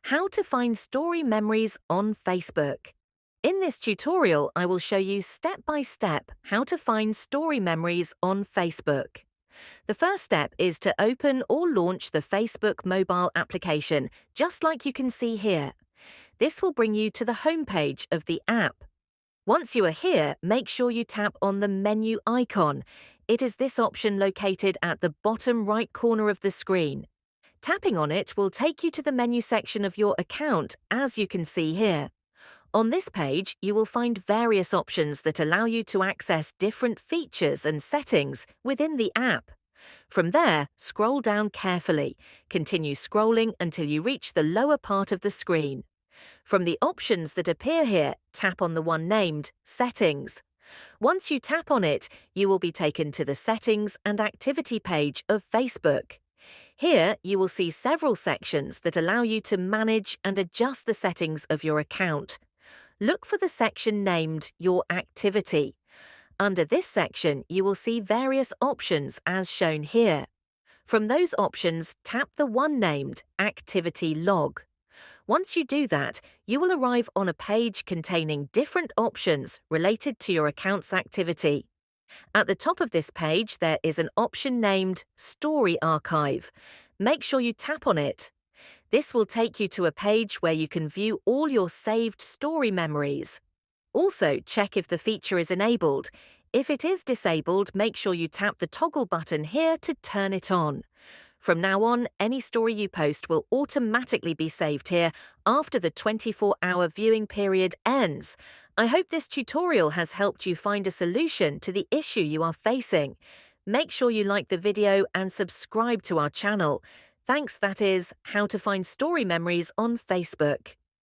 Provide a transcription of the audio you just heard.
How to find story memories on Facebook. In this tutorial, I will show you step by step how to find story memories on Facebook. The first step is to open or launch the Facebook mobile application, just like you can see here. This will bring you to the homepage of the app. Once you are here, make sure you tap on the menu icon. It is this option located at the bottom right corner of the screen. Tapping on it will take you to the menu section of your account, as you can see here. On this page, you will find various options that allow you to access different features and settings within the app. From there, scroll down carefully. Continue scrolling until you reach the lower part of the screen. From the options that appear here, tap on the one named Settings. Once you tap on it, you will be taken to the Settings and Activity page of Facebook. Here, you will see several sections that allow you to manage and adjust the settings of your account. Look for the section named Your Activity. Under this section, you will see various options as shown here. From those options, tap the one named Activity Log. Once you do that, you will arrive on a page containing different options related to your account's activity. At the top of this page, there is an option named Story Archive. Make sure you tap on it. This will take you to a page where you can view all your saved story memories. Also, check if the feature is enabled. If it is disabled, make sure you tap the toggle button here to turn it on. From now on, any story you post will automatically be saved here after the 24-hour viewing period ends. I hope this tutorial has helped you find a solution to the issue you are facing. Make sure you like the video and subscribe to our channel. Thanks, that is how to find story memories on Facebook.